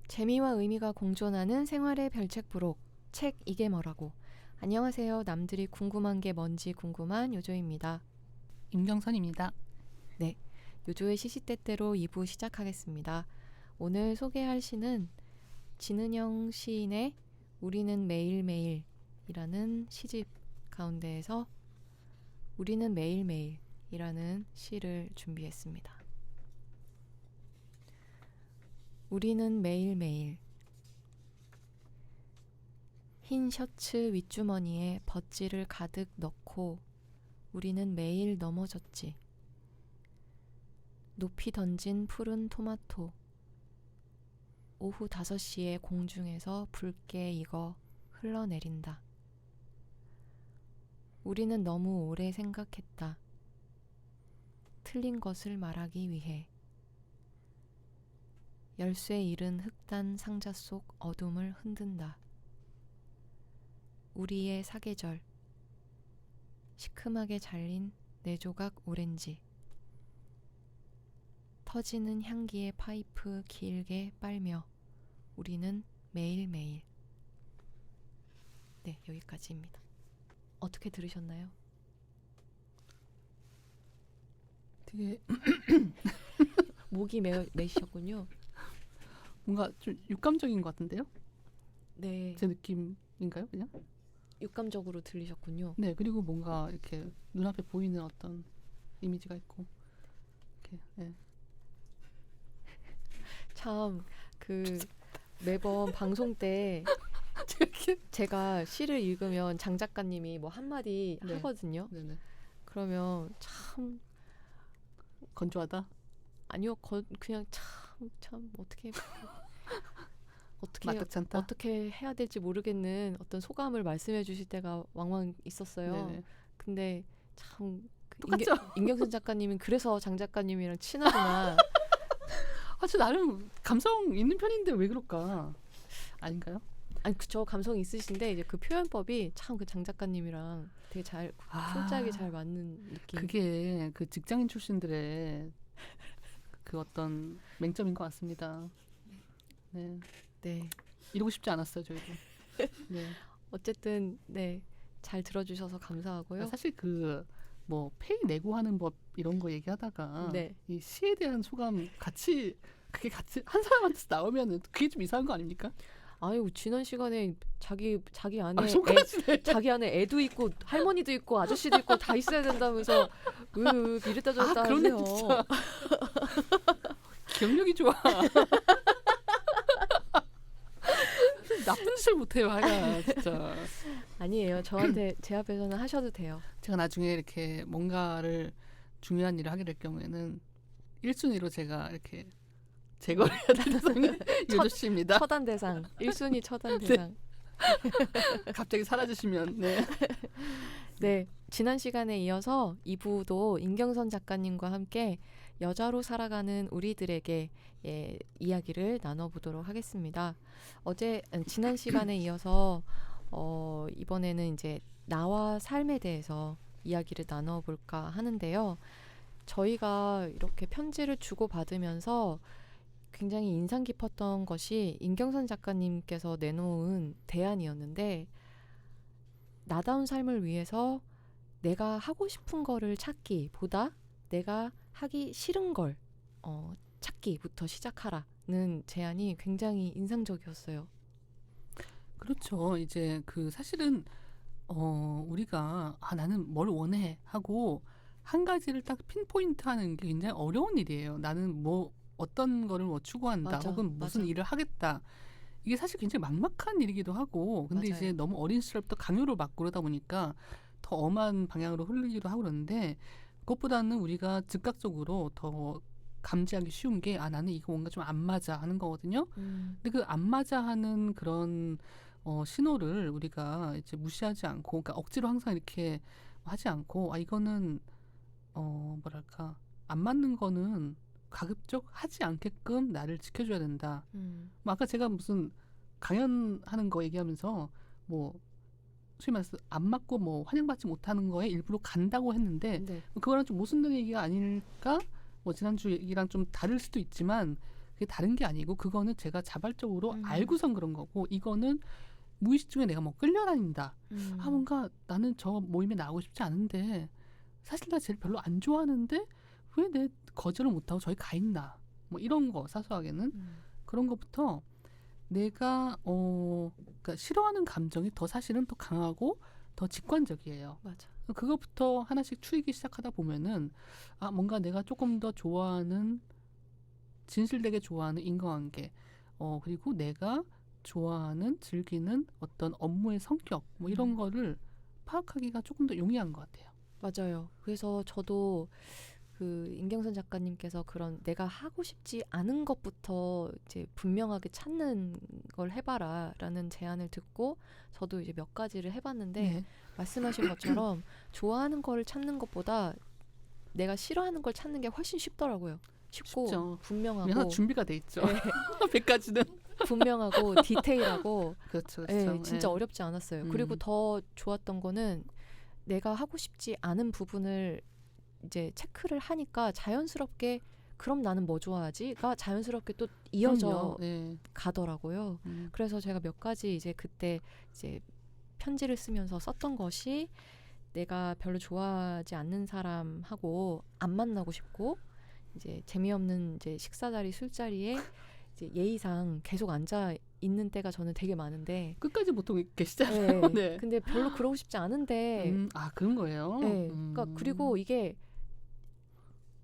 재미와 의미가 공존하는 생활의 별책 부록, 책 이게 뭐라고. 안녕하세요. 남들이 궁금한 게 뭔지 궁금한 요조입니다. 임경선입니다. 네, 요조의 시시때때로 2부 시작하겠습니다. 오늘 소개할 시는 진은영 시인의 우리는 매일매일이라는 시집 가운데에서 우리는 매일매일이라는 시를 준비했습니다. 우리는 매일매일 흰 셔츠 윗주머니에 버찌를 가득 넣고 우리는 매일 넘어졌지. 높이 던진 푸른 토마토. 오후 5시에 공중에서 붉게 익어 흘러내린다. 우리는 너무 오래 생각했다. 틀린 것을 말하기 위해. 열쇠 잃은 흑단 상자 속 어둠을 흔든다. 우리의 사계절. 시큼하게 잘린 4조각 오렌지. 터지는 향기의 파이프 길게 빨며 우리는 매일매일. 네, 여기까지입니다. 어떻게 들으셨나요? 되게 목이 메시셨군요. 뭔가 좀 육감적인 것 같은데요? 네, 제 느낌인가요, 그냥? 육감적으로 들리셨군요. 네, 그리고 뭔가 이렇게 눈앞에 보이는 어떤 이미지가 있고 이렇게. 네. 참 매번 방송 때 제가 시를 읽으면 장 작가님이 뭐 한마디 네. 하거든요. 네네. 그러면 참 건조하다. 아니요, 그냥 참 어떻게 마뜩찮다. 어떻게 해야 될지 모르겠는 어떤 소감을 말씀해 주실 때가 왕왕 있었어요. 네네. 근데 참 똑같죠? 임경선 작가님은 그래서 장 작가님이랑 친하구나. 저 나름 감성 있는 편인데 왜 그럴까? 아닌가요? 아니 그쵸, 감성 있으신데 이제 그 표현법이 참 그 장 작가님이랑 되게 잘 솔직하게 잘 맞는 느낌. 그게 그 직장인 출신들의 그 어떤 맹점인 것 같습니다. 네. 네. 이러고 싶지 않았어요, 저희도. 네. 어쨌든 네, 잘 들어주셔서 감사하고요. 사실 뭐 페이 내고 하는 법 이런 거 얘기하다가 네. 이 시에 대한 소감 그게 같이 한 사람한테 나오면은 그게 좀 이상한 거 아닙니까? 아유, 지난 시간에 자기 안에 손가락질해. 자기 안에 애도 있고 할머니도 있고 아저씨도 있고 다 있어야 된다면서 이랬다 저랬다 그러네, 하세요. 진짜. 기억력이 좋아. 나쁜 짓을 못해요, 하야 진짜. 아니에요. 저한테 제 앞에서는 하셔도 돼요. 제가 나중에 이렇게 뭔가를 중요한 일을 하게 될 경우에는 1순위로 제가 이렇게 제거를 해야 되는 상은 요조 씨입니다. 처단 대상. 1순위 처단 대상. 갑자기 사라지시면. 네. 네, 지난 시간에 이어서 2부도 임경선 작가님과 함께 여자로 살아가는 우리들에게 이야기를 나눠보도록 하겠습니다. 지난 시간에 이어서 이번에는 이제 나와 삶에 대해서 이야기를 나눠볼까 하는데요. 저희가 이렇게 편지를 주고받으면서 굉장히 인상 깊었던 것이 임경선 작가님께서 내놓은 대안이었는데, 나다운 삶을 위해서 내가 하고 싶은 거를 찾기보다 내가 하기 싫은 걸 찾기부터 시작하라는 제안이 굉장히 인상적이었어요. 그렇죠. 이제 사실은 우리가 나는 뭘 원해 하고 한 가지를 딱 핀포인트 하는 게 굉장히 어려운 일이에요. 나는 뭐 어떤 거를 추구한다. 맞아, 혹은 무슨 맞아. 일을 하겠다. 이게 사실 굉장히 막막한 일이기도 하고, 근데 맞아요. 이제 너무 어린 시절부터 강요를 받고 그러다 보니까 더 엄한 방향으로 흐르기도 하고 그러는데, 그것보다는 우리가 즉각적으로 더 감지하기 쉬운 게 나는 이거 뭔가 좀 안 맞아 하는 거거든요. 근데 그 안 맞아 하는 그런 신호를 우리가 이제 무시하지 않고, 그러니까 억지로 항상 이렇게 하지 않고, 이거는 뭐랄까, 안 맞는 거는 가급적 하지 않게끔 나를 지켜줘야 된다. 뭐 아까 제가 무슨 강연하는 거 얘기하면서 뭐 소위 말해서 안 맞고 뭐 환영받지 못하는 거에 일부러 간다고 했는데, 네. 그거랑 좀 모순된 얘기가 아닐까? 뭐 지난주 얘기랑 좀 다를 수도 있지만, 그게 다른 게 아니고 그거는 제가 자발적으로 음. 알고선 그런 거고 이거는 무의식 중에 내가 뭐 끌려다닌다. 뭔가 나는 저 모임에 나가고 싶지 않은데 사실 나 쟤를 별로 안 좋아하는데 왜 내 거절을 못하고 저기 가 있나. 뭐 이런 거 사소하게는 그런 것부터 내가 그러니까 싫어하는 감정이 더 사실은 더 강하고 더 직관적이에요. 맞아. 그것부터 하나씩 추리기 시작하다 보면은 뭔가 내가 조금 더 좋아하는 진실되게 좋아하는 인과관계 그리고 내가 좋아하는 즐기는 어떤 업무의 성격 뭐 이런 거를 파악하기가 조금 더 용이한 것 같아요. 맞아요. 그래서 저도 그 임경선 작가님께서 그런 내가 하고 싶지 않은 것부터 이제 분명하게 찾는 걸 해봐라라는 제안을 듣고 저도 이제 몇 가지를 해봤는데 네. 말씀하신 것처럼 좋아하는 걸 찾는 것보다 내가 싫어하는 걸 찾는 게 훨씬 쉽더라고요. 쉽고 쉽죠. 하나 분명하고 준비가 돼 있죠. 네, 100가지는. 분명하고 디테일하고 그렇죠. 네, 그렇죠. 진짜 어렵지 않았어요. 그리고 더 좋았던 거는 내가 하고 싶지 않은 부분을 이제 체크를 하니까 자연스럽게 그럼 나는 뭐 좋아하지?가 자연스럽게 또 이어져 그럼요. 네. 가더라고요. 그래서 제가 몇 가지 이제 그때 이제 편지를 쓰면서 썼던 것이 내가 별로 좋아하지 않는 사람하고 안 만나고 싶고 이제 재미없는 이제 식사 자리 술자리에 이제 예의상 계속 앉아 있는 때가 저는 되게 많은데 끝까지 보통 계시잖아요. 네. 네. 근데 별로 그러고 싶지 않은데 그런 거예요. 네. 그러니까 그리고 이게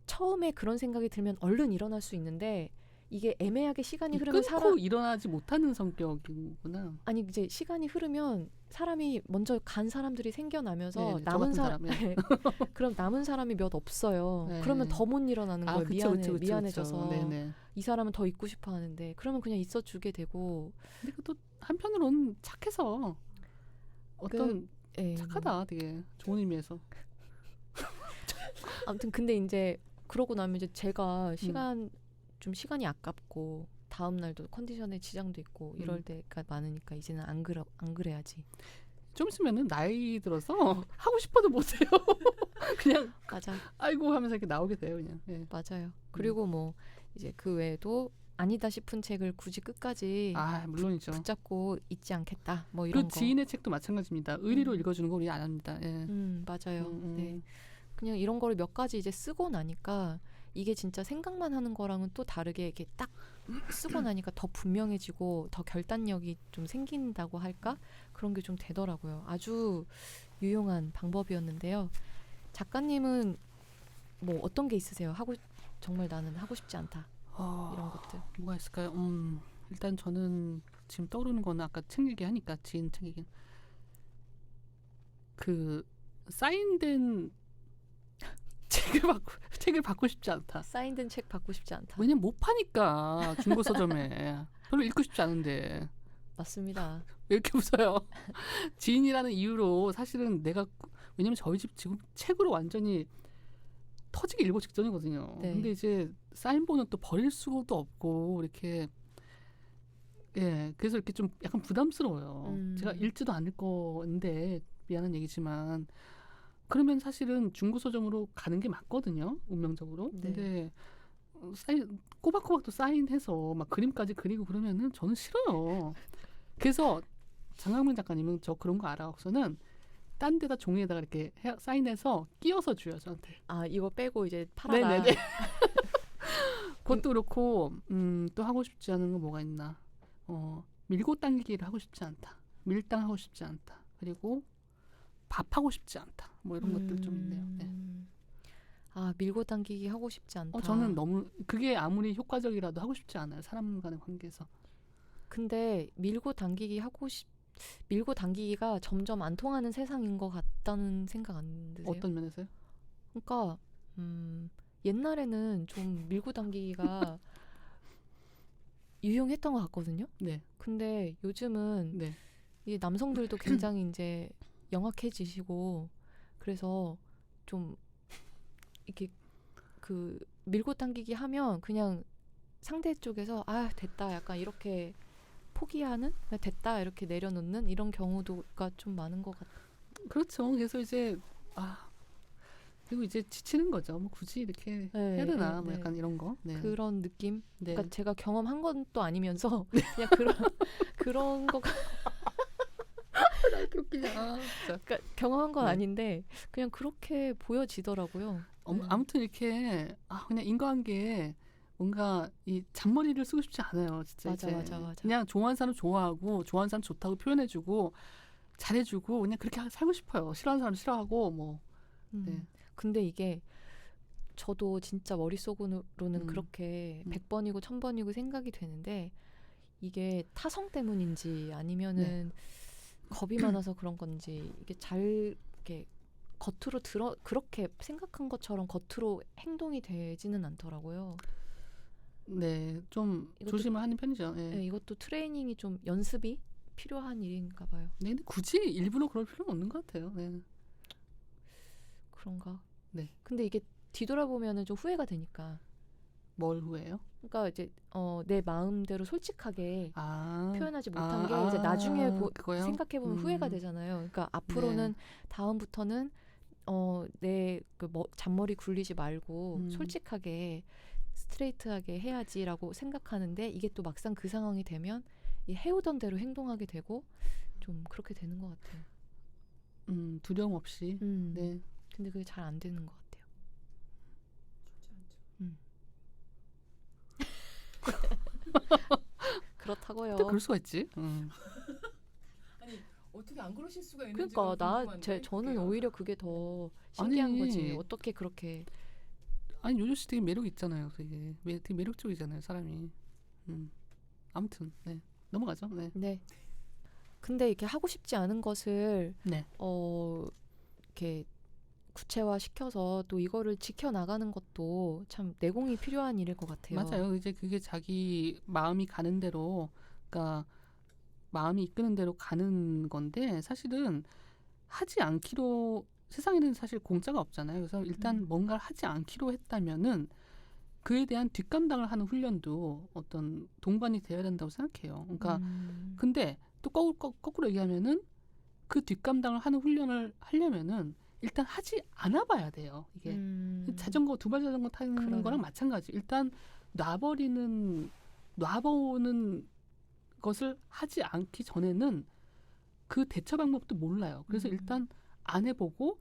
처음에 그런 생각이 들면 얼른 일어날 수 있는데 이게 애매하게 시간이 흐르면 끊고 일어나지 못하는 성격이구나. 아니 이제 시간이 흐르면 사람이 먼저 간 사람들이 생겨나면서 네네, 저 남은 같은 사람 사람이요. 그럼 남은 사람이 몇 없어요. 네. 그러면 더 못 일어나는 거예요. 그쵸. 미안해져서 네네. 이 사람은 더 있고 싶어 하는데 그러면 그냥 있어주게 되고 근데 또 한편으로는 착해서 어떤 예, 착하다 되게 좋은 의미에서. 아무튼 근데 이제 그러고 나면 이제 제가 시간이 아깝고 다음 날도 컨디션에 지장도 있고 이럴 때가 많으니까 이제는 안 그래야지. 좀 있으면은 나이 들어서 하고 싶어도 못해요. 그냥 맞아. 아이고 하면서 이렇게 나오게 돼요 그냥. 예. 맞아요. 그리고 뭐 이제 그 외에도 아니다 싶은 책을 굳이 끝까지 물론이죠. 붙잡고 있지 않겠다. 뭐 이런 그 거. 지인의 책도 마찬가지입니다. 의리로 읽어주는 거 우리 안 합니다. 예. 맞아요. 네. 그냥 이런 거를 몇 가지 이제 쓰고 나니까 이게 진짜 생각만 하는 거랑은 또 다르게 이렇게 딱 쓰고 나니까 더 분명해지고 더 결단력이 좀 생긴다고 할까? 그런 게 좀 되더라고요. 아주 유용한 방법이었는데요. 작가님은 뭐 어떤 게 있으세요? 정말 나는 하고 싶지 않다. 이런 것들. 뭐가 있을까요? 일단 저는 지금 떠오르는 거는 아까 책 얘기하니까 지인 책 얘기. 그 사인된 책을 받고 싶지 않다. 사인된 책 받고 싶지 않다. 왜냐면 못 파니까 중고 서점에 별로 읽고 싶지 않은데. 맞습니다. 왜 이렇게 웃어요? 지인이라는 이유로 사실은 왜냐면 저희 집 지금 책으로 완전히 터지기 일보 직전이거든요. 네. 근데 이제 사인본은 또 버릴 수도 없고 이렇게 그래서 이렇게 좀 약간 부담스러워요. 제가 읽지도 않을 건데 미안한 얘기지만 그러면 사실은 중고 서점으로 가는 게 맞거든요. 운명적으로. 네. 근데 꼬박꼬박 또 사인해서 막 그림까지 그리고 그러면은 저는 싫어요. 그래서 장강민 작가님은 저 그런 거 알아서는 딴 데다 종이에다가 이렇게 사인해서 끼워서 줘요 저한테. 이거 빼고 이제 팔아라. 네네네. 그것도 그렇고 또 하고 싶지 않은 거 뭐가 있나. 밀고 당기기를 하고 싶지 않다. 밀당하고 싶지 않다. 그리고 밥하고 싶지 않다. 뭐 이런 것들 좀 있네요. 네. 밀고 당기기 하고 싶지 않다. 저는 너무 그게 아무리 효과적이라도 하고 싶지 않아요. 사람 간의 관계에서. 근데 밀고 당기기가 점점 안 통하는 세상인 것 같다는 생각 안 드세요? 어떤 면에서요? 그러니까 옛날에는 좀 밀고 당기기가 유용했던 것 같거든요. 네. 근데 요즘은 네. 이 남성들도 굉장히 이제 영악해지시고 그래서 좀 이렇게 그 밀고 당기기 하면 그냥 상대 쪽에서 됐다 약간 이렇게 포기하는 됐다 이렇게 내려놓는 이런 경우가 좀 많은 것 같아요. 그렇죠. 그래서 이제 그리고 이제 지치는 거죠. 뭐 굳이 이렇게 네, 해야 되나 네, 뭐 네. 약간 이런 거. 네. 그런 느낌. 네. 그러니까 제가 경험한 건 또 아니면서 그냥 그런 거 나 이렇게 웃기냐. 진짜. 그러니까 경험한 건 네. 아닌데 그냥 그렇게 보여지더라고요. 네. 아무튼 이렇게 그냥 인간관계에 뭔가 이 잔머리를 쓰고 싶지 않아요. 진짜 맞아, 이제 맞아. 그냥 좋아하는 사람 좋아하고 좋아하는 사람 좋다고 표현해주고 잘해주고 그냥 그렇게 살고 싶어요. 싫어하는 사람 싫어하고 뭐. 네. 근데 이게 저도 진짜 머릿속으로는 음. 그렇게 100번이고 1000번이고 생각이 되는데 이게 타성 때문인지 아니면은 겁이 많아서 그런 건지 이게 잘 이렇게 겉으로 그렇게 생각한 것처럼 겉으로 행동이 되지는 않더라고요. 네, 좀 이것도- 조심을 하는 편이죠. 예. 네, 이것도 트레이닝이 좀 연습이 필요한 일인가 봐요. 네, 근데 굳이 일부러 그럴 필요는 없는 것 같아요. 네. 그런가? 네. 근데 이게 뒤돌아보면은 좀 후회가 되니까. 뭘 후회해요? 그러니까 이제 내 마음대로 솔직하게 아, 표현하지 못한 게 이제 나중에 그거요? 생각해보면 후회가 되잖아요. 그러니까 앞으로는 다음부터는 내 그 잔머리 굴리지 말고 솔직하게 스트레이트하게 해야지라고 생각하는데 이게 또 막상 그 상황이 되면 이 해오던 대로 행동하게 되고 좀 그렇게 되는 것 같아요. 두려움 없이. 네. 근데 그게 잘 안 되는 것 같아요. 그렇다고요. 또 그럴 수가 있지. 아니 어떻게 안 그러실 수가 있는지 그러니까 저는 오히려 그게 더 신기한 아니, 거지. 어떻게 그렇게 아니 요조 씨 되게 매력 있잖아요. 되게 매력적이잖아요, 사람이. 아무튼 네, 넘어가죠. 네. 네. 근데 이렇게 하고 싶지 않은 것을 네. 이렇게 구체화 시켜서 또 이거를 지켜나가는 것도 참 내공이 필요한 일일 것 같아요. 맞아요. 이제 그게 자기 마음이 가는 대로, 그러니까 마음이 이끄는 대로 가는 건데 사실은 하지 않기로 세상에는 사실 공짜가 없잖아요. 그래서 일단 뭔가를 하지 않기로 했다면은 그에 대한 뒷감당을 하는 훈련도 어떤 동반이 되어야 된다고 생각해요. 그러니까 근데 또 거꾸로 얘기하면은 그 뒷감당을 하는 훈련을 하려면은 일단 하지 않아 봐야 돼요. 이게 자전거 두발 자전거 타는 그러네. 거랑 마찬가지. 일단 놔보는 것을 하지 않기 전에는 그 대처 방법도 몰라요. 그래서 일단 안 해보고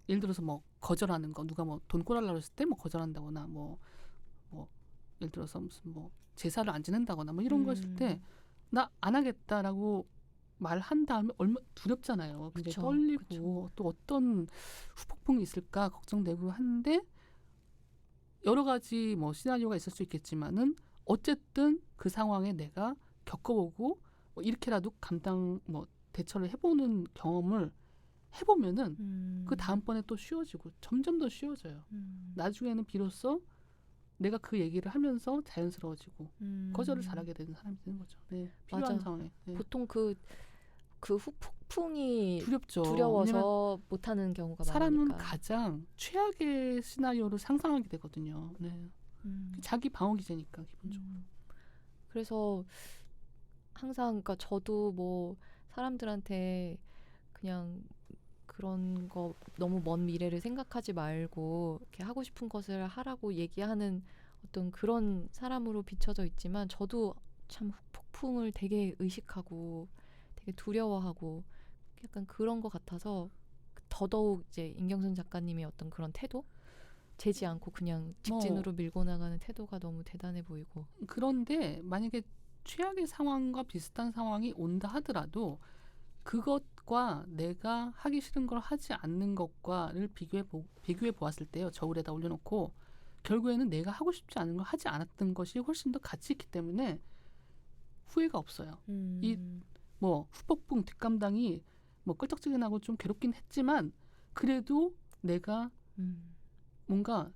예를 들어서 뭐 거절하는 거, 누가 뭐 돈 꿔달라고 했을 때 뭐 거절한다거나 뭐 예를 들어서 무슨 뭐 제사를 안 지낸다거나 뭐 이런 거 했을 때 나 안 하겠다라고 말한 다음에 얼마 두렵잖아요. 굉장히 그쵸, 떨리고 그쵸. 또 어떤 후폭풍이 있을까 걱정되고 하는데 여러 가지 뭐 시나리오가 있을 수 있겠지만은 어쨌든 그 상황에 내가 겪어보고 뭐 이렇게라도 대처를 해보는 경험을 해보면은 그 다음번에 또 쉬워지고 점점 더 쉬워져요. 나중에는 비로소 내가 그 얘기를 하면서 자연스러워지고 거절을 잘하게 되는 사람이 되는 거죠. 네, 필요한 맞아. 상황에. 네. 보통 그 후폭풍이 두렵죠. 왜냐면 두려워서 못하는 경우가 사람은 많으니까. 가장 최악의 시나리오를 상상하게 되거든요. 네. 자기 방어 기제니까 기본적으로. 그래서 항상 그러니까 저도 뭐 사람들한테 그냥 그런 거 너무 먼 미래를 생각하지 말고 이렇게 하고 싶은 것을 하라고 얘기하는 어떤 그런 사람으로 비춰져 있지만 저도 참 폭풍을 되게 의식하고 되게 두려워하고 약간 그런 것 같아서 더더욱 이제 임경선 작가님의 어떤 그런 태도 재지 않고 그냥 직진으로 밀고 나가는 태도가 너무 대단해 보이고. 그런데 만약에 최악의 상황과 비슷한 상황이 온다 하더라도 그것과 내가 하기 싫은 걸 하지 않는 것과를 비교해 보았을 때요. 저울에다 올려놓고 결국에는 내가 하고 싶지 않은 걸 하지 않았던 것이 훨씬 더 가치 있기 때문에 후회가 없어요. 이 뭐 후폭풍 뒷감당이 뭐 껄쩍지근하고 좀 괴롭긴 했지만 그래도 내가 뭔가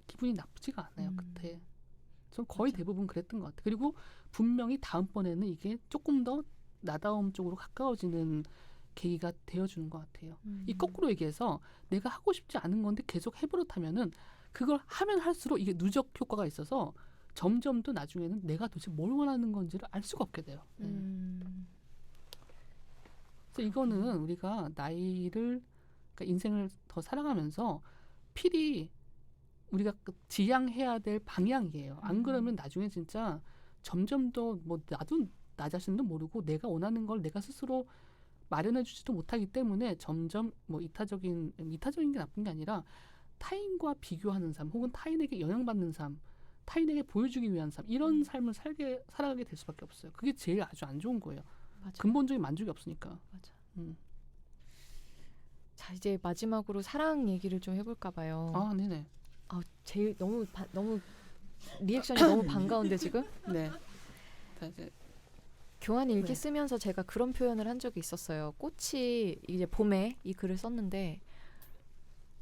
기분이 나쁘지가 않아요. 그때. 전 거의 맞아. 대부분 그랬던 것 같아요. 그리고 분명히 다음번에는 이게 조금 더 나다움 쪽으로 가까워지는 계기가 되어주는 것 같아요. 이 거꾸로 얘기해서 내가 하고 싶지 않은 건데 계속 해버릇하면은 그걸 하면 할수록 이게 누적 효과가 있어서 점점 더 나중에는 내가 도대체 뭘 원하는 건지를 알 수가 없게 돼요. 그래서 이거는 우리가 나이를 그러니까 인생을 더 살아가면서 필히 우리가 지향해야 될 방향이에요. 안 그러면 나중에 진짜 점점 더 뭐 나도 나 자신도 모르고 내가 원하는 걸 내가 스스로 마련해주지도 못하기 때문에 점점 뭐 이타적인 게 나쁜 게 아니라 타인과 비교하는 삶 혹은 타인에게 영향받는 삶, 타인에게 보여주기 위한 삶 이런 삶을 살아가게 될 수밖에 없어요. 그게 제일 아주 안 좋은 거예요. 맞아. 근본적인 만족이 없으니까. 맞아. 음. 자, 이제 마지막으로 사랑 얘기를 좀 해볼까 봐요. 아, 네네. 제일 너무 리액션이 너무 반가운데 지금? 네. 자, 이제 교환 일기 네. 쓰면서 제가 그런 표현을 한 적이 있었어요. 꽃이 이제 봄에 이 글을 썼는데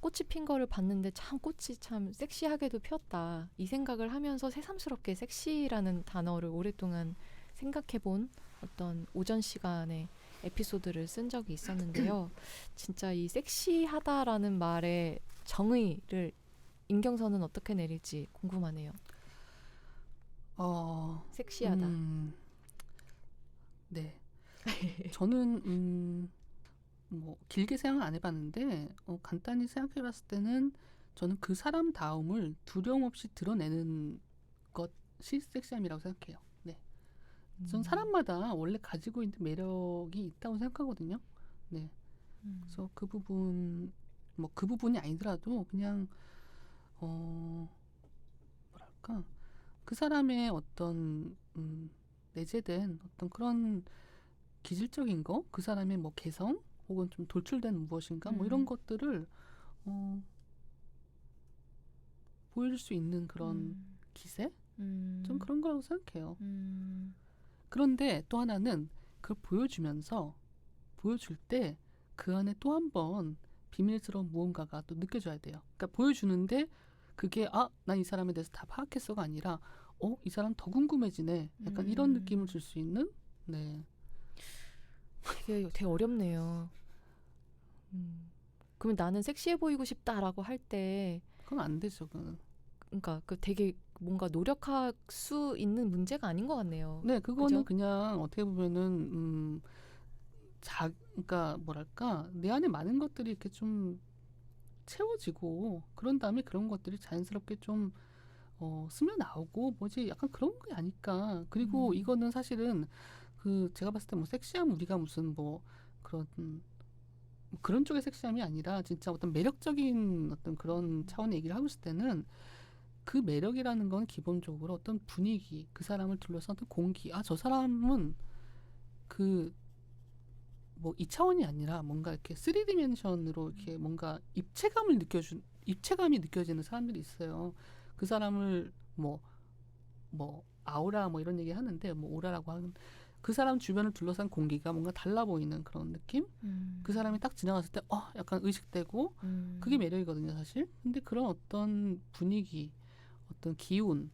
꽃이 핀 거를 봤는데 참 꽃이 참 섹시하게도 피었다. 이 생각을 하면서 새삼스럽게 섹시라는 단어를 오랫동안 생각해본 어떤 오전 시간에 에피소드를 쓴 적이 있었는데요. 진짜 이 섹시하다라는 말의 정의를 임경선은 어떻게 내릴지 궁금하네요. 섹시하다. 네. 저는 뭐 길게 생각을 안 해봤는데 간단히 생각해봤을 때는 저는 그 사람 다움을 두려움 없이 드러내는 것이 섹시함이라고 생각해요. 네. 전 사람마다 원래 가지고 있는 매력이 있다고 생각하거든요. 네. 그래서 그 부분 뭐 그 부분이 아니더라도 그냥 뭐랄까 그 사람의 어떤 내재된 어떤 그런 기질적인 거, 그 사람의 뭐 개성 혹은 좀 돌출된 무엇인가 뭐 이런 것들을 보여줄 수 있는 그런 기세? 좀 그런 거라고 생각해요. 그런데 또 하나는 그걸 보여줄 때 그 안에 또 한 번 비밀스러운 무언가가 또 느껴져야 돼요. 그러니까 보여주는데 그게 난 이 사람에 대해서 다 파악했어가 아니라 이 사람 더 궁금해지네. 약간 이런 느낌을 줄 수 있는 네. 그게 되게 어렵네요. 그러면 나는 섹시해 보이고 싶다라고 할 때 그건 안 되죠. 그건. 그러니까 그 되게 뭔가 노력할 수 있는 문제가 아닌 것 같네요. 네, 그거는 그죠? 그냥 어떻게 보면은 그러니까 뭐랄까 내 안에 많은 것들이 이렇게 좀 채워지고 그런 다음에 그런 것들이 자연스럽게 좀 스며 나오고 뭐지 약간 그런 게 아닐까. 그리고 이거는 사실은 그 제가 봤을 때 뭐 섹시함 우리가 무슨 뭐 그런 쪽의 섹시함이 아니라 진짜 어떤 매력적인 어떤 그런 차원의 얘기를 하고 있을 때는 그 매력이라는 건 기본적으로 어떤 분위기, 그 사람을 둘러싼 어떤 공기. 저 사람은 그 뭐 2차원이 아니라 뭔가 이렇게 3디멘션으로 이렇게 뭔가 입체감이 느껴지는 사람들이 있어요. 그 사람을 뭐 아우라 뭐 이런 얘기 하는데 뭐 오라라고 하는 그 사람 주변을 둘러싼 공기가 뭔가 달라 보이는 그런 느낌? 그 사람이 딱 지나갔을 때 약간 의식되고 그게 매력이거든요, 사실. 근데 그런 어떤 분위기, 어떤 기운,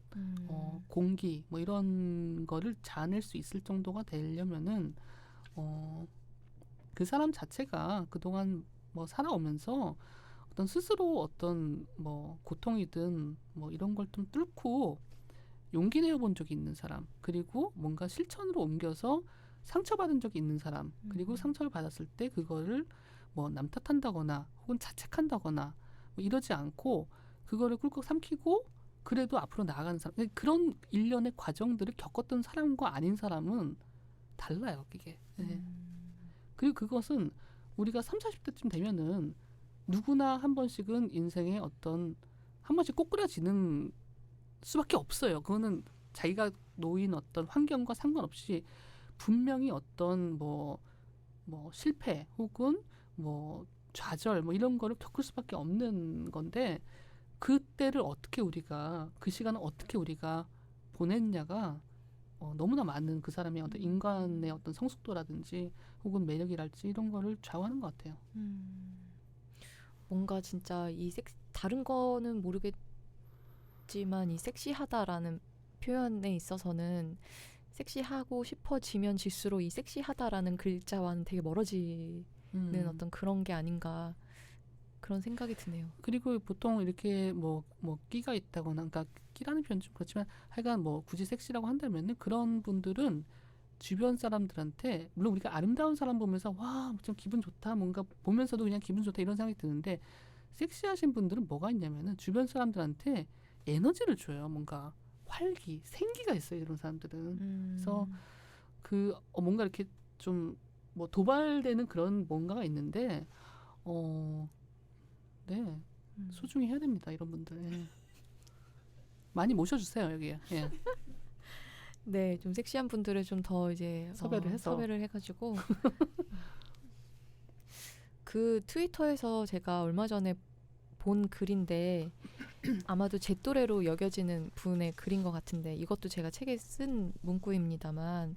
공기 뭐 이런 거를 자아낼 수 있을 정도가 되려면은 그 사람 자체가 그동안 뭐 살아오면서 어떤 스스로 어떤 뭐 고통이든 뭐 이런 걸 좀 뚫고 용기 내어본 적이 있는 사람, 그리고 뭔가 실천으로 옮겨서 상처받은 적이 있는 사람, 그리고 상처를 받았을 때 그거를 뭐 남 탓한다거나 혹은 자책한다거나 뭐 이러지 않고 그거를 꿀꺽 삼키고 그래도 앞으로 나아가는 사람, 그런 일련의 과정들을 겪었던 사람과 아닌 사람은 달라요, 이게. 네. 그리고 그것은 우리가 30, 40대쯤 되면은 누구나 한 번씩은 인생에 어떤 한 번씩 꼬꾸라지는 수밖에 없어요. 그거는 자기가 놓인 어떤 환경과 상관없이 분명히 어떤 뭐 실패 혹은 뭐 좌절 뭐 이런 거를 겪을 수밖에 없는 건데 그때를 어떻게 우리가 그 시간을 어떻게 우리가 보냈냐가 너무나 많은 그 사람의 어떤 인간의 어떤 성숙도라든지 혹은 매력이랄지 이런 거를 좌우하는 것 같아요. 뭔가 진짜 다른 거는 모르겠지만 이 섹시하다라는 표현에 있어서는 섹시하고 싶어지면 질수록 이 섹시하다라는 글자와는 되게 멀어지는 어떤 그런 게 아닌가 그런 생각이 드네요. 그리고 보통 이렇게 뭐 끼가 있다거나, 그러니까 끼라는 표현은 좀 그렇지만 하여간 뭐 굳이 섹시라고 한다면은 그런 분들은 주변 사람들한테 물론 우리가 아름다운 사람 보면서 와, 좀 기분 좋다. 뭔가 보면서도 그냥 기분 좋다 이런 생각이 드는데 섹시하신 분들은 뭐가 있냐면은 주변 사람들한테 에너지를 줘요. 뭔가 활기, 생기가 있어요. 이런 사람들은. 그래서 그 뭔가 이렇게 좀 뭐 도발되는 그런 뭔가가 있는데 네. 소중히 해야 됩니다. 이런 분들. 예. 많이 모셔주세요. 여기에. 예. 네, 좀 섹시한 분들을 좀 더 이제 섭외를 해서. 섭외를 해가지고 그 트위터에서 제가 얼마 전에 본 글인데 아마도 제 또래로 여겨지는 분의 글인 것 같은데 이것도 제가 책에 쓴 문구입니다만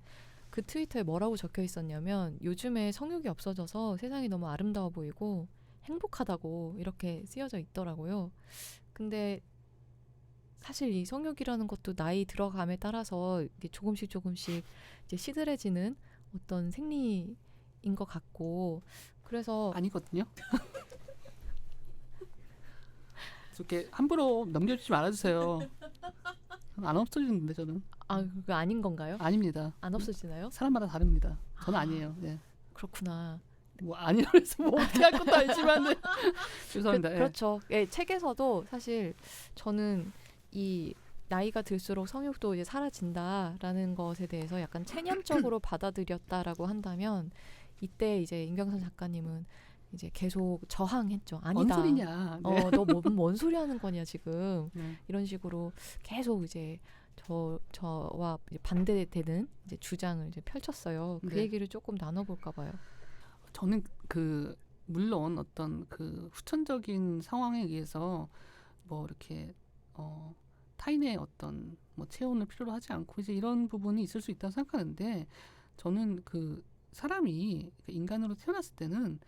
그 트위터에 뭐라고 적혀 있었냐면 요즘에 성욕이 없어져서 세상이 너무 아름다워 보이고 행복하다고 이렇게 쓰여져 있더라고요. 근데 사실 이 성욕이라는 것도 나이 들어감에 따라서 이게 조금씩 이제 시들해지는 어떤 생리인 것 같고 그래서 아니거든요. 이렇게 함부로 넘겨주지 말아주세요. 안 없어지는데 저는. 그거 아닌 건가요? 아닙니다. 안 없어지나요? 사람마다 다릅니다. 저는 아니에요. 예. 그렇구나. 뭐 아니라고 해서 뭐 어떻게 할 것도 아니지만 죄송합니다. 예. 그렇죠. 예, 책에서도 사실 저는 이 나이가 들수록 성욕도 이제 사라진다라는 것에 대해서 약간 체념적으로 받아들였다라고 한다면 이때 이제 임경선 작가님은 이제 계속 저항했죠. 아니다. 뭔 소리냐. 네. 너 뭔 소리 하는 거냐 지금. 네. 이런 식으로 계속 이제 저와 이제 반대되는 이제 주장을 이제 펼쳤어요. 그 네. 얘기를 조금 나눠볼까 봐요. 저는 그 물론 어떤 그 후천적인 상황에 의해서 뭐 이렇게 타인의 어떤 뭐 체온을 필요로 하지 않고 이제 이런 부분이 있을 수 있다고 생각하는데 저는 그 사람이 인간으로 태어났을 때는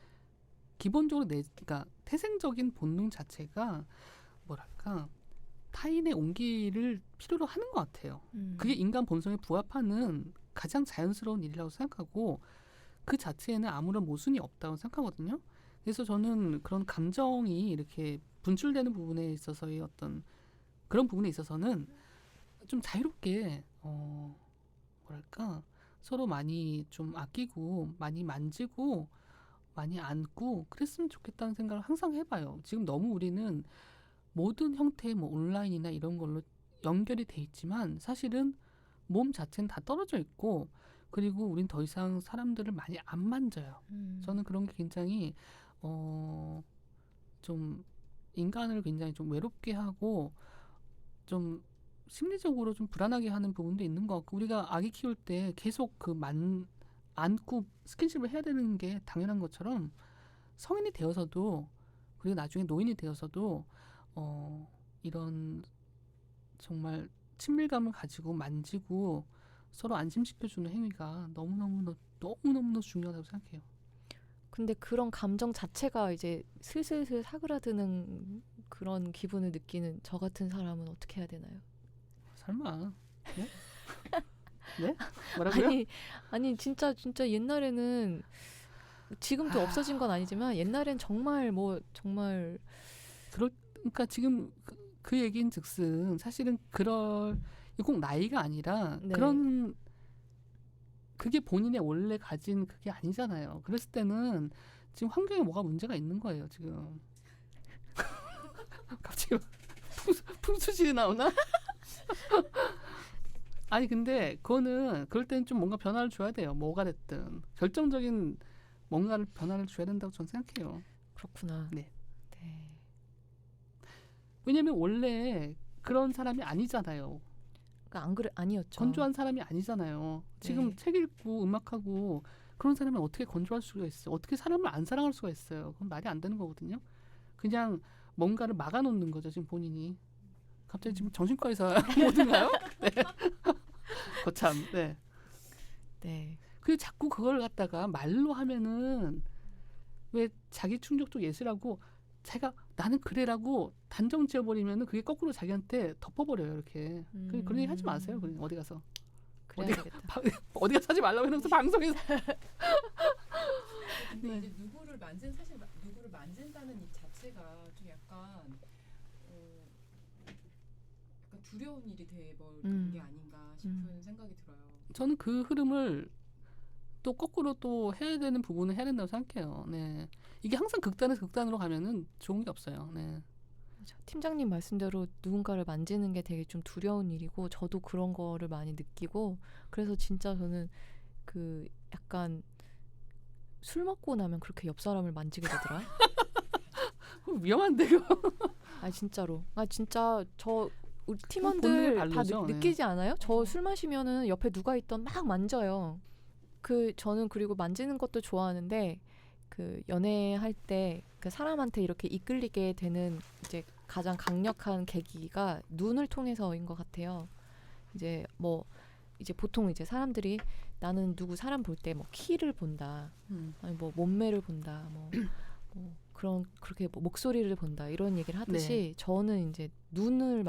기본적으로 그러니까 태생적인 본능 자체가 뭐랄까 타인의 온기를 필요로 하는 것 같아요. 그게 인간 본성에 부합하는 가장 자연스러운 일이라고 생각하고 그 자체에는 아무런 모순이 없다고 생각하거든요. 그래서 저는 그런 감정이 이렇게 분출되는 부분에 있어서의 어떤 그런 부분에 있어서는 좀 자유롭게 뭐랄까 서로 많이 좀 아끼고 많이 만지고 많이 안고 그랬으면 좋겠다는 생각을 항상 해봐요. 지금 너무 우리는 모든 형태의 뭐 온라인이나 이런 걸로 연결이 돼 있지만 사실은 몸 자체는 다 떨어져 있고 그리고 우린 더 이상 사람들을 많이 안 만져요. 저는 그런 게 굉장히 좀 인간을 굉장히 좀 외롭게 하고 좀 심리적으로 좀 불안하게 하는 부분도 있는 것 같고 우리가 아기 키울 때 계속 안고 스킨십을 해야 되는 게 당연한 것처럼 성인이 되어서도 그리고 나중에 노인이 되어서도 이런 정말 친밀감을 가지고 만지고 서로 안심시켜주는 행위가 너무너무 중요하다고 생각해요. 근데 그런 감정 자체가 이제 슬슬 사그라드는 그런 기분을 느끼는 저 같은 사람은 어떻게 해야 되나요? 설마. 네? 네? 뭐라고요? 아니 진짜 옛날에는 지금도 없어진 건 아니지만 옛날엔 정말 그러니까 지금 그 얘기인 즉슨 사실은 꼭 나이가 아니라 네. 그런 그게 본인의 원래 가진 그게 아니잖아요. 그랬을 때는 지금 환경에 뭐가 문제가 있는 거예요. 지금 갑자기 풍수질이 나오나? 아니 근데 그럴 때는 좀 뭔가 변화를 줘야 돼요. 뭐가 됐든 결정적인 뭔가를 변화를 줘야 된다고 저는 생각해요. 그렇구나. 네. 네. 왜냐면 원래 그런 사람이 아니잖아요. 그러니까 아니었죠. 건조한 사람이 아니잖아요. 지금 네. 책 읽고 음악하고 그런 사람은 어떻게 건조할 수가 있어요? 어떻게 사람을 안 사랑할 수가 있어요? 그건 말이 안 되는 거거든요. 그냥 뭔가를 막아놓는 거죠. 지금 본인이. 갑자기 지금 정신과 의사 뭐든가요? 네. 거참. 네. 네. 그 자꾸 그걸 갖다가 말로 하면은 왜 자기 충족적 예시라고 나는 그래라고 단정 지어버리면은 그게 거꾸로 자기한테 덮어버려요. 이렇게. 그런 얘기 하지 마세요. 그냥 어디 가서. 그래야겠다. 어디 가서 하지 말라고 해놓고서 방송에서. 근데 네. 이제 누구를 만진다는 이 자체가 좀 약간 두려운 일이 돼버린 음. 게 아닌가 싶은 생각이 들어요. 저는 그 흐름을 또 거꾸로 또 해야 되는 부분은 해야 된다고 생각해요. 네. 이게 항상 극단에서 극단으로 가면은 좋은 게 없어요. 네. 팀장님 말씀대로 누군가를 만지는 게 되게 좀 두려운 일이고 저도 그런 거를 많이 느끼고 그래서 진짜 저는 그 약간 술 먹고 나면 그렇게 옆 사람을 만지게 되더라. 위험한데요. 아 진짜로. 아 진짜 저 우리 본능의 팀원들 다 발로죠. 네. 느끼지 않아요? 저 술 마시면은 옆에 누가 있던 막 만져요. 그 저는 그리고 만지는 것도 좋아하는데 그 연애할 때 그 사람한테 이렇게 이끌리게 되는 이제 가장 강력한 계기가 눈을 통해서인 것 같아요. 이제 뭐 이제 보통 이제 사람들이 나는 누구 사람 볼 때 뭐 키를 본다, 아니 뭐 몸매를 본다, 뭐 그런 그렇게 뭐 목소리를 본다 이런 얘기를 하듯이 저는 이제 눈알을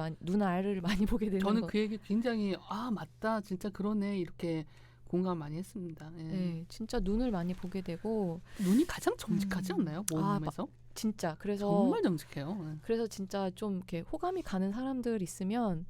많이 보게 되는 저는 거. 그 얘기 굉장히 아 맞다 진짜 그러네 이렇게 공감 많이 했습니다. 예. 네, 진짜 눈을 많이 보게 되고 눈이 가장 정직하지 않나요? 아, 몸에서? 진짜 그래서 정말 정직해요. 예. 그래서 진짜 좀 이렇게 호감이 가는 사람들 있으면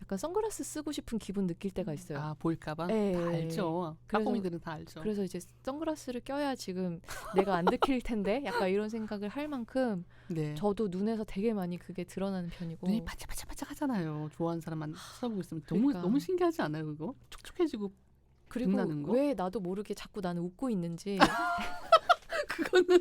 약간 선글라스 쓰고 싶은 기분 느낄 때가 있어요. 아 보일까봐 예, 다 예. 알죠. 그래서- 까꼬미들은 다 알죠. 그래서 이제 선글라스를 껴야 지금 내가 안 들킬 텐데 약간 이런 생각을 할 만큼 네. 저도 눈에서 되게 많이 그게 드러나는 편이고 눈이 반짝반짝 하잖아요. 좋아하는 사람만 쳐다보고 있으면 그러니까. 너무 신기하지 않아요 그거? 촉촉해지고 그리고 빛나는 거? 왜 나도 모르게 자꾸 나는 웃고 있는지 그거는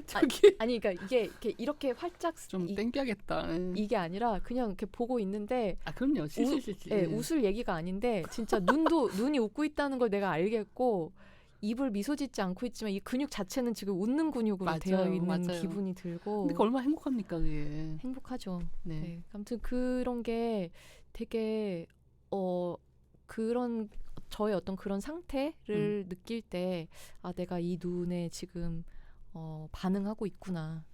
저기 아니 그러니까 이게 이렇게 활짝 좀 땡겨야겠다. 예. 이게 아니라 그냥 이렇게 보고 있는데 아 그럼요. 실실실실. 예, 웃을 얘기가 아닌데 진짜 눈이 웃고 있다는 걸 내가 알겠고 입을 미소 짓지 않고 있지만 이 근육 자체는 지금 웃는 근육으로 맞아요, 되어 있는 맞아요. 기분이 들고 근데 그 얼마나 행복합니까 그게. 행복하죠. 네. 네. 아무튼 그런 게 되게 그런 저의 어떤 그런 상태를 느낄 때 아 내가 이 눈에 지금 반응하고 있구나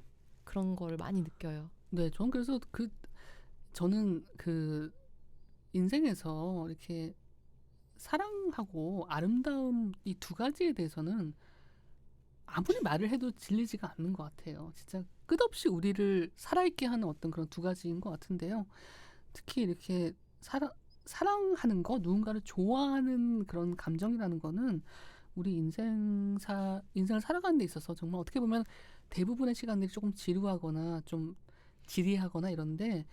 그런 걸 많이 느껴요. 네, 저는 그래서 저는 그 인생에서 이렇게 사랑하고 아름다움 이 두 가지에 대해서는 아무리 말을 해도 질리지가 않는 것 같아요. 진짜 끝없이 우리를 살아있게 하는 어떤 그런 두 가지인 것 같은데요. 특히 이렇게 사랑하는 거, 누군가를 좋아하는 그런 감정이라는 거는 우리 인생을 살아가는 데 있어서 정말 어떻게 보면 대부분의 시간들이 조금 지루하거나 좀 지리하거나 이런데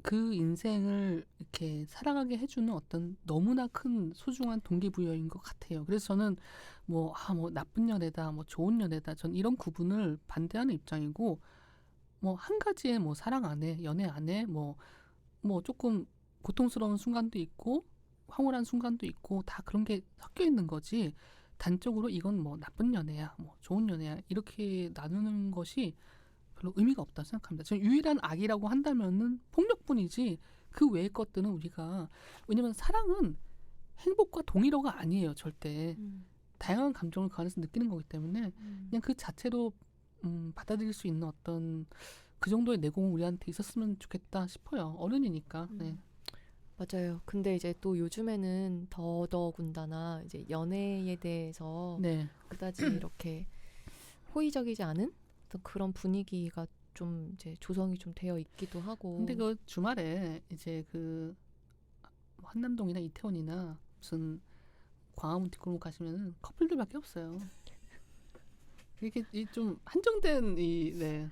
그 인생을 이렇게 살아가게 해주는 어떤 너무나 큰 소중한 동기부여인 것 같아요. 그래서 저는 뭐 나쁜 연애다, 뭐 좋은 연애다, 전 이런 구분을 반대하는 입장이고 뭐 한 가지의 뭐 사랑 안에 연애 안에 뭐 조금 고통스러운 순간도 있고 황홀한 순간도 있고 다 그런 게 섞여 있는 거지 단적으로 이건 뭐 나쁜 연애야, 뭐 좋은 연애야 이렇게 나누는 것이 별로 의미가 없다고 생각합니다. 저는 유일한 악이라고 한다면은 폭력뿐이지 그 외의 것들은 우리가 왜냐면 사랑은 행복과 동일어가 아니에요 절대. 다양한 감정을 그 안에서 느끼는 거기 때문에 그냥 그 자체로 받아들일 수 있는 어떤 그 정도의 내공은 우리한테 있었으면 좋겠다 싶어요. 어른이니까. 네. 맞아요. 근데 이제 또 요즘에는 더더군다나 이제 연애에 대해서 네. 그다지 이렇게 호의적이지 않은 어떤 그런 분위기가 좀 이제 조성이 좀 되어 있기도 하고. 근데 그 주말에 이제 그 한남동이나 이태원이나 무슨 광화문 뒷골목 가시면은 커플들밖에 없어요. 이게 좀 한정된 네.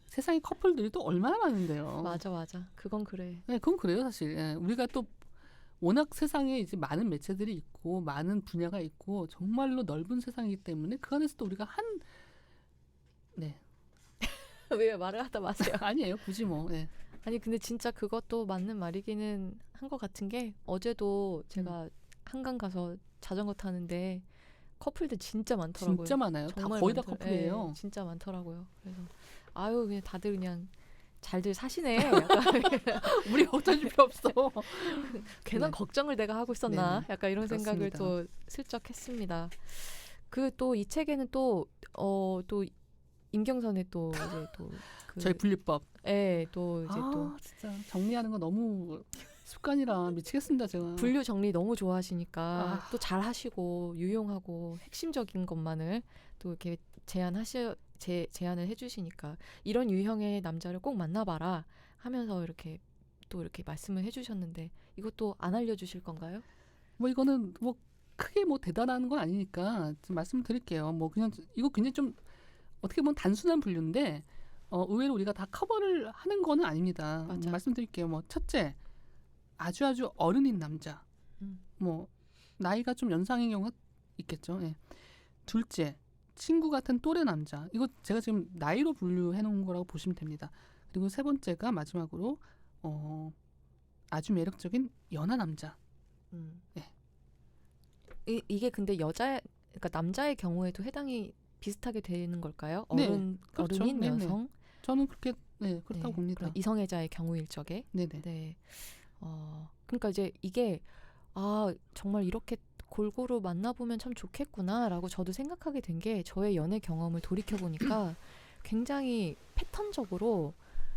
세상에 커플들이 또 얼마나 많은데요. 맞아. 그건 그래. 네, 그건 그래요 사실. 예, 우리가 또 워낙 세상에 이제 많은 매체들이 있고 많은 분야가 있고 정말로 넓은 세상이기 때문에 그 안에서 또 우리가 네. 왜 말을 하다 마세요. 아니에요 굳이 뭐. 네. 아니 근데 진짜 그것도 맞는 말이기는 한 것 같은 게 어제도 제가 한강 가서 자전거 타는데 커플들 진짜 많더라고요. 진짜 많아요. 다 정말 거의 다 많더라- 커플이에요. 예, 진짜 많더라고요. 그래서 아유 그냥 다들 그냥 잘들 사시네. 약간 우리 걱정할 필요 없어. 괜한 네. 걱정을 내가 하고 있었나? 네네. 약간 이런 생각을 그렇습니다. 또 슬쩍 했습니다. 그 또 이 책에는 또 임경선의 또 이제 또그 저희 분리법. 또 이제 또 진짜 정리하는 거 너무 습관이라 미치겠습니다 제가. 분류 정리 너무 좋아하시니까 아. 또 잘 하시고 유용하고 핵심적인 것만을 또 이렇게 제안을 해주시니까 이런 유형의 남자를 꼭 만나봐라 하면서 이렇게 또 이렇게 말씀을 해주셨는데 이것도 안 알려주실 건가요? 뭐 이거는 뭐 크게 뭐 대단한 건 아니니까 좀 말씀드릴게요. 뭐 그냥 이거 굉장히 좀 어떻게 보면 단순한 분류인데 의외로 우리가 다 커버를 하는 거는 아닙니다. 맞아. 말씀드릴게요. 뭐 첫째, 아주 어른인 남자. 음. 뭐 나이가 좀 연상인 경우가 있겠죠. 예. 둘째, 친구 같은 또래 남자. 이거 제가 지금 나이로 분류해 놓은 거라고 보시면 됩니다. 그리고 세 번째가 마지막으로 아주 매력적인 연하 남자. 네. 이게 근데 그러니까 남자의 경우에도 해당이 비슷하게 되는 걸까요? 네, 어른인 그렇죠. 네네. 여성, 저는 그렇게 그렇다고 네, 봅니다. 그런 이성애자의 경우일 적에. 네네. 네. 그러니까 이제 이게 정말 이렇게 골고루 만나보면 참 좋겠구나라고 저도 생각하게 된 게 저의 연애 경험을 돌이켜 보니까 굉장히 패턴적으로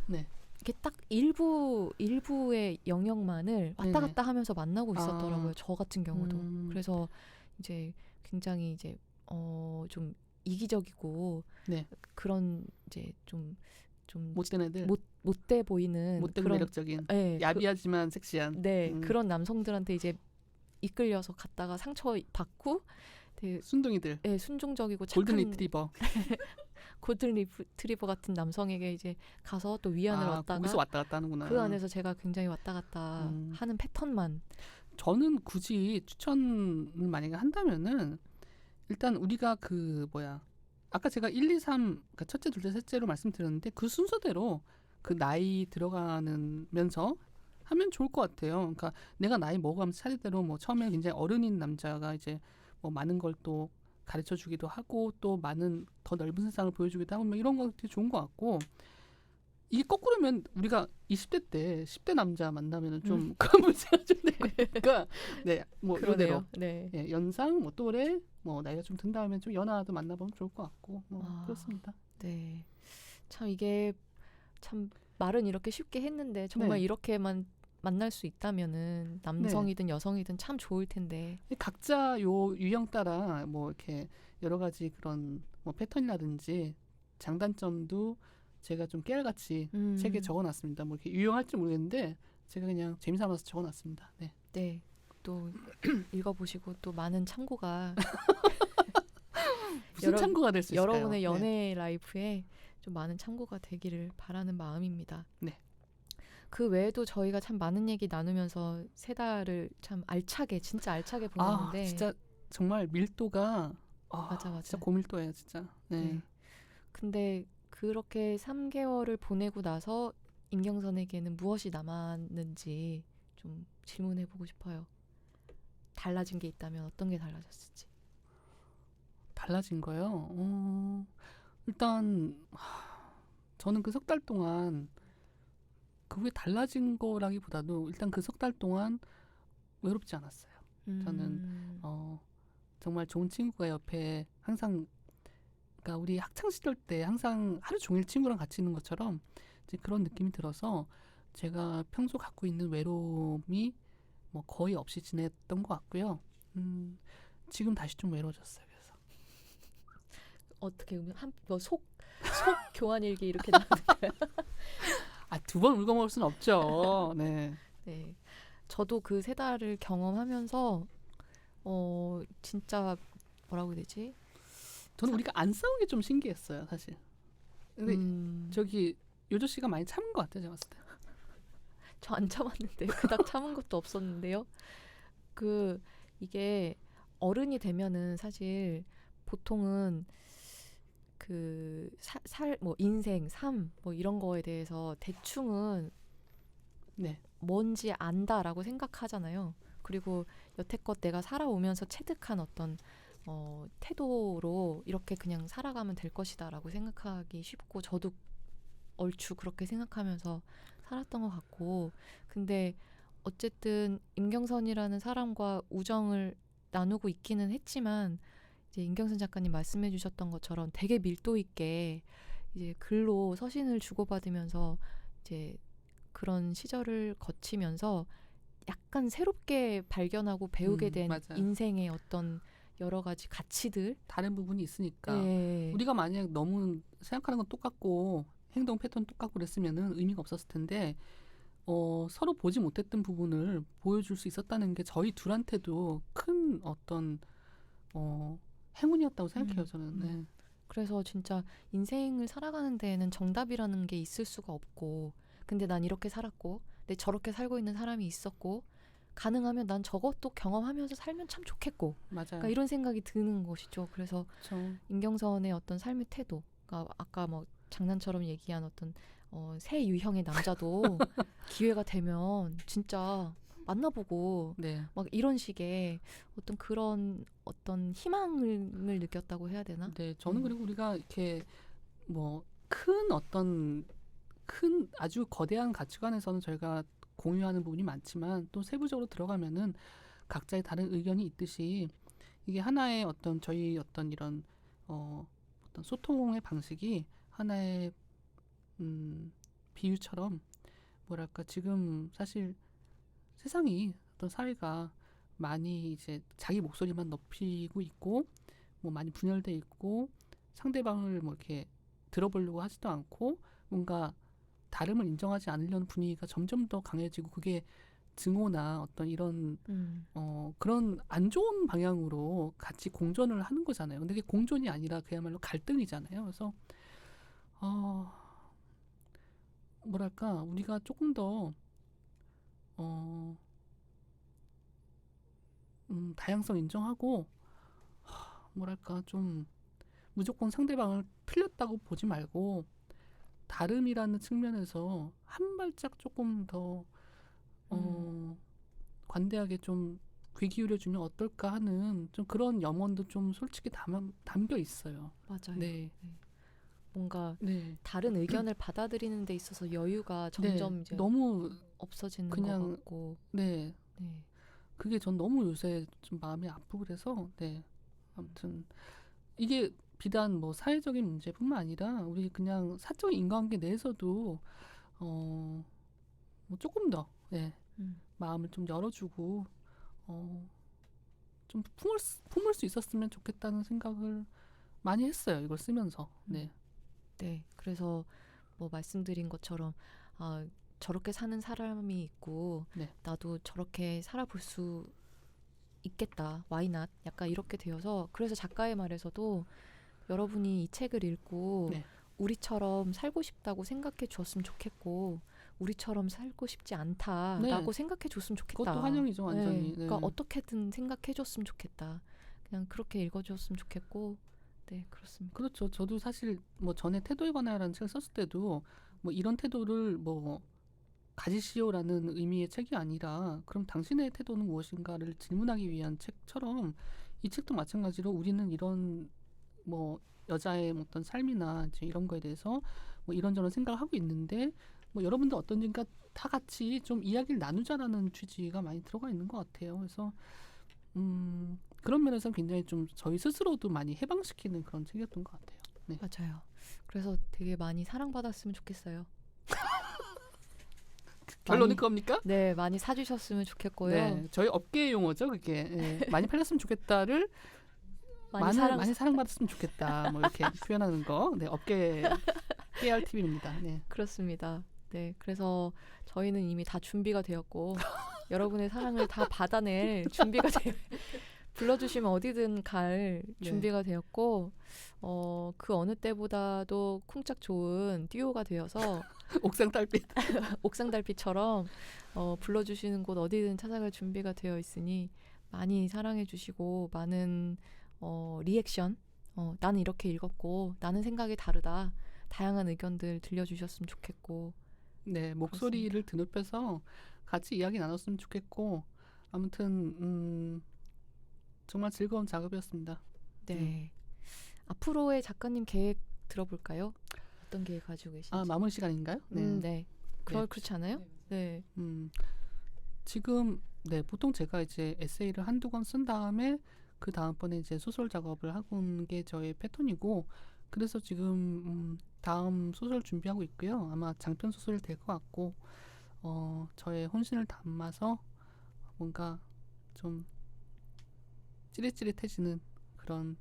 네. 이렇게 딱 일부의 영역만을 왔다 네네. 갔다 하면서 만나고 있었더라고요. 아. 저 같은 경우도. 그래서 이제 굉장히 이제 좀 이기적이고 네. 그런 이제 좀 못된 애들, 못돼 보이는 못된 그런 매력적인, 네, 야비하지만 섹시한. 그런 남성들한테 이제 이끌려서 갔다가 상처 받고 되게 순둥이들, 순종적이고 골든 착한 리트리버. 골든 리트리버 같은 남성에게 이제 가서 또 위안을 얻다가 거기서 왔다 갔다 하는구나. 그 안에서 제가 굉장히 왔다 갔다 하는 패턴만. 저는 굳이 추천을 만약에 한다면은 일단 우리가 아까 제가 1, 2, 3 그러니까 첫째, 둘째, 셋째로 말씀드렸는데 그 순서대로 그 나이 들어가면서 하면 좋을 것 같아요. 그러니까 내가 나이 먹어가면서 차례대로 뭐 처음에 굉장히 어른인 남자가 이제 뭐 많은 걸 또 가르쳐 주기도 하고 또 많은 더 넓은 세상을 보여주기도 하고 뭐 이런 거 되게 좋은 것 같고 이게 거꾸로면 우리가 20대 때 10대 남자 만나면은 좀 그런 문제가 좀 될 거니까 뭐 이대로 네. 연상 뭐 또래 뭐 나이가 좀 든 다음에 좀 연하도 만나보면 좋을 것 같고 뭐 그렇습니다. 네. 참 이게 참 말은 이렇게 쉽게 했는데 정말 네. 이렇게만 만날 수 있다면은 남성이든 여성이든 참 좋을 텐데. 각자 요 유형 따라 뭐 이렇게 여러 가지 그런 뭐 패턴이라든지 장단점도 제가 좀 깨알같이 책에 적어놨습니다. 뭐 이렇게 유용할지 모르겠는데 제가 그냥 재미삼아서 적어놨습니다. 네. 네. 또 읽어보시고 또 많은 참고가 무슨 참고가 될 수 있을까요? 여러분의 연애 라이프에 좀 많은 참고가 되기를 바라는 마음입니다. 네. 그 외에도 저희가 참 많은 얘기 나누면서 세 달을 참 진짜 알차게 보냈는데. 진짜 정말 밀도가 맞아. 진짜 고밀도예요, 진짜. 네. 근데 그렇게 3개월을 보내고 나서 임경선에게는 무엇이 남았는지 좀 질문해보고 싶어요. 달라진 게 있다면 어떤 게 달라졌을지. 달라진 거요? 일단 저는 그 석 달 동안 그 후에 달라진 거라기보다도 일단 그 석 달 동안 외롭지 않았어요. 저는 정말 좋은 친구가 옆에 항상 그러니까 우리 학창 시절 때 항상 하루 종일 친구랑 같이 있는 것처럼 이제 그런 느낌이 들어서 제가 평소 갖고 있는 외로움이 뭐 거의 없이 지냈던 것 같고요. 지금 다시 좀 외로워졌어요. 그래서 어떻게 속 교환일기 이렇게 나왔어요. 2번 울고 먹을 수는 없죠. 네. 네. 저도 그 세 달을 경험하면서 진짜 뭐라고 해야 되지? 저는 우리가 안 싸운 게 좀 신기했어요, 사실. 근데 저기 요조 씨가 많이 참은 것 같아요, 제가 봤을 때. 저 안 참았는데 그닥 참은 것도 없었는데요. 이게 어른이 되면은 사실 보통은 뭐 인생, 삶 뭐 이런 거에 대해서 대충은 네. 뭔지 안다라고 생각하잖아요. 그리고 여태껏 내가 살아오면서 체득한 어떤 태도로 이렇게 그냥 살아가면 될 것이다라고 생각하기 쉽고 저도 얼추 그렇게 생각하면서 살았던 것 같고 근데 어쨌든 임경선이라는 사람과 우정을 나누고 있기는 했지만 이제 임경선 작가님 말씀해 주셨던 것처럼 되게 밀도 있게 이제 글로 서신을 주고받으면서 이제 그런 시절을 거치면서 약간 새롭게 발견하고 배우게 된 맞아요. 인생의 어떤 여러 가지 가치들 다른 부분이 있으니까 네. 우리가 만약 너무 생각하는 건 똑같고 행동 패턴 똑같고 그랬으면은 의미가 없었을 텐데 서로 보지 못했던 부분을 보여줄 수 있었다는 게 저희 둘한테도 큰 어떤 행운이었다고 생각해요. 저는. 네. 그래서 진짜 인생을 살아가는 데에는 정답이라는 게 있을 수가 없고, 근데 난 이렇게 살았고, 내 저렇게 살고 있는 사람이 있었고, 가능하면 난 저것도 경험하면서 살면 참 좋겠고, 맞아요. 그러니까 이런 생각이 드는 것이죠. 그래서 그렇죠. 임경선의 어떤 삶의 태도, 그러니까 아까 뭐 장난처럼 얘기한 어떤 새 유형의 남자도 기회가 되면 진짜 만나보고 네. 막 이런 식의 어떤 그런 어떤 희망을 느꼈다고 해야 되나? 네. 저는 그리고 우리가 이렇게 뭐 큰 아주 거대한 가치관에서는 저희가 공유하는 부분이 많지만 또 세부적으로 들어가면은 각자의 다른 의견이 있듯이 이게 하나의 어떤 저희 어떤 이런 어떤 소통의 방식이 하나의 비유처럼 뭐랄까 지금 사실 세상이 어떤 사회가 많이 이제 자기 목소리만 높이고 있고 뭐 많이 분열돼 있고 상대방을 뭐 이렇게 들어보려고 하지도 않고 뭔가 다름을 인정하지 않으려는 분위기가 점점 더 강해지고 그게 증오나 어떤 이런 그런 안 좋은 방향으로 같이 공존을 하는 거잖아요. 근데 그게 공존이 아니라 그야말로 갈등이잖아요. 그래서 뭐랄까 우리가 조금 더 다양성 인정하고 뭐랄까 좀 무조건 상대방을 틀렸다고 보지 말고 다름이라는 측면에서 한 발짝 조금 더 관대하게 좀 귀 기울여주면 어떨까 하는 좀 그런 염원도 좀 솔직히 담겨 있어요. 맞아요. 네. 뭔가 네. 다른 의견을 받아들이는 데 있어서 여유가 네. 점점 이제 너무 없어지는 그냥 것 같고. 네. 네. 그게 전 너무 요새 좀 마음이 아프고 그래서 네. 아무튼 이게 비단 뭐 사회적인 문제뿐만 아니라 우리 그냥 사적인 인간관계 내에서도 뭐 조금 더 네. 마음을 좀 열어주고 좀 품을 수 있었으면 좋겠다는 생각을 많이 했어요. 이걸 쓰면서. 네. 네. 그래서 뭐 말씀드린 것처럼 저렇게 사는 사람이 있고 네. 나도 저렇게 살아볼 수 있겠다. Why not? 약간 이렇게 되어서 그래서 작가의 말에서도 여러분이 이 책을 읽고 네. 우리처럼 살고 싶다고 생각해 주었으면 좋겠고 우리처럼 살고 싶지 않다라고 네. 생각해 줬으면 좋겠다. 그것도 환영이죠, 완전히. 네. 네. 그러니까 어떻게든 생각해 줬으면 좋겠다. 그냥 그렇게 읽어줬으면 좋겠고 네, 그렇습니다. 그렇죠. 저도 사실 뭐 전에 태도에 관하여라는 책을 썼을 때도 뭐 이런 태도를 뭐 가지시오라는 의미의 책이 아니라 그럼 당신의 태도는 무엇인가를 질문하기 위한 책처럼 이 책도 마찬가지로 우리는 이런 뭐 여자의 어떤 삶이나 이제 이런 거에 대해서 뭐 이런저런 생각을 하고 있는데 뭐 여러분들 어떤지가 다 같이 좀 이야기를 나누자라는 취지가 많이 들어가 있는 것 같아요. 그래서 그런 면에서 굉장히 좀 저희 스스로도 많이 해방시키는 그런 책이었던 것 같아요. 네. 맞아요. 그래서 되게 많이 사랑받았으면 좋겠어요. 결론은 많이, 그겁니까? 네, 많이 사주셨으면 좋겠고요. 네, 저희 업계 용어죠, 그게. 네, 많이 팔렸으면 좋겠다를 많이 사랑받았으면 좋겠다. 뭐 이렇게 표현하는 거. 네, 업계 PRTV입니다. 네. 그렇습니다. 네, 그래서 저희는 이미 다 준비가 되었고 여러분의 사랑을 다 받아낼 준비가 되어 불러주시면 어디든 갈 네. 준비가 되었고 그 어느 때보다도 쿵짝 좋은 듀오가 되어서 옥상 달빛. 옥상 달빛처럼 불러주시는 곳 어디든 찾아갈 준비가 되어 있으니 많이 사랑해 주시고 많은 리액션 나는 이렇게 읽었고 나는 생각이 다르다 다양한 의견들 들려주셨으면 좋겠고 네, 목소리를 드높여서 같이 이야기 나눴으면 좋겠고 아무튼 정말 즐거운 작업이었습니다. 네. 앞으로의 작가님 계획 들어볼까요? 어떤 계획 가지고 계신지. 마무리 시간인가요? 네. 네. 그렇지 않아요? 네. 지금 네, 보통 제가 이제 에세이를 한두 권 쓴 다음에 그 다음번에 이제 소설 작업을 하고 오는 게 저의 패턴이고 그래서 지금 다음 소설 준비하고 있고요. 아마 장편 소설이 될 것 같고 저의 혼신을 담아서 뭔가 좀 찌릿찌릿해지는 그런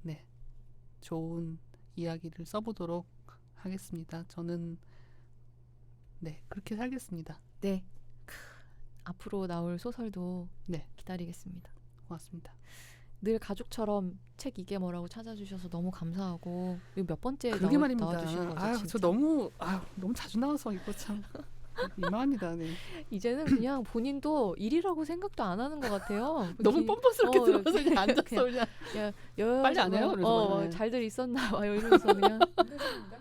네 좋은 이야기를 써보도록 하겠습니다. 저는 네, 그렇게 살겠습니다. 네. 앞으로 나올 소설도 네. 기다리겠습니다. 고맙습니다. 늘 가족처럼 책 이게 뭐라고 찾아주셔서 너무 감사하고 이거 몇 번째 그러게 말입니다. 나와주신 거죠? 아유, 진짜. 저 너무 자주 나와서 이거 참 민망합니다. 네. 이제는 그냥 본인도 일이라고 생각도 안 하는 것 같아요. 너무 이렇게, 뻔뻔스럽게 들어서 이렇게 그냥 앉았어 그냥 그냥. 빨리 안 해요? 그래서. 네. 잘들 있었나 봐요. 이러면서 그냥 끝났습니다.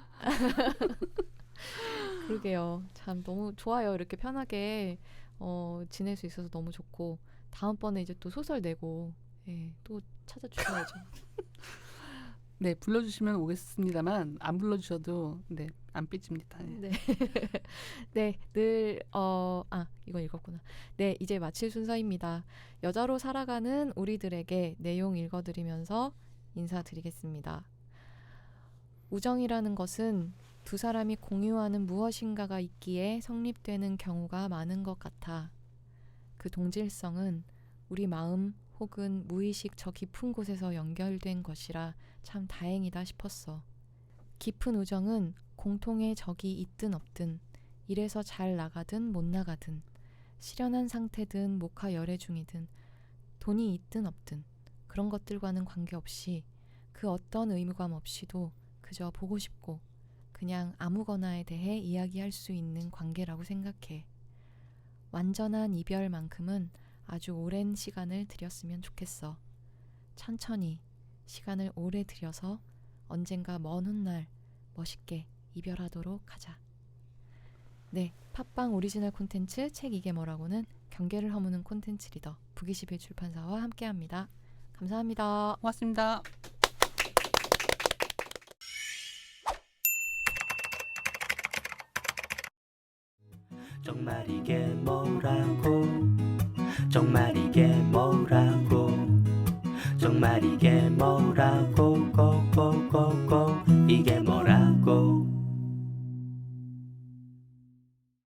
그러게요. 참 너무 좋아요. 이렇게 편하게 지낼 수 있어서 너무 좋고 다음번에 이제 또 소설 내고 또 찾아주셔야죠. 네, 불러주시면 오겠습니다만 안 불러주셔도 네, 안 삐집니다. 네. 네. 네, 이건 읽었구나. 네, 이제 마칠 순서입니다. 여자로 살아가는 우리들에게 내용 읽어드리면서 인사드리겠습니다. 우정이라는 것은 두 사람이 공유하는 무엇인가가 있기에 성립되는 경우가 많은 것 같아. 그 동질성은 우리 마음 혹은 무의식 저 깊은 곳에서 연결된 것이라 참 다행이다 싶었어. 깊은 우정은 공통의 적이 있든 없든, 이래서 잘 나가든 못 나가든, 실연한 상태든 목화열애 중이든, 돈이 있든 없든 그런 것들과는 관계없이 그 어떤 의무감 없이도 그저 보고 싶고 그냥 아무거나에 대해 이야기할 수 있는 관계라고 생각해. 완전한 이별만큼은 아주 오랜 시간을 들였으면 좋겠어. 천천히 시간을 오래 들여서 언젠가 먼 훗날 멋있게 이별하도록 하자. 네, 팟빵 오리지널 콘텐츠 책 이게 뭐라고는 경계를 허무는 콘텐츠 리더 북21 출판사와 함께합니다. 감사합니다. 고맙습니다. 정말 이게 뭐라고 정말 이게 뭐라고 정말 이게 뭐라고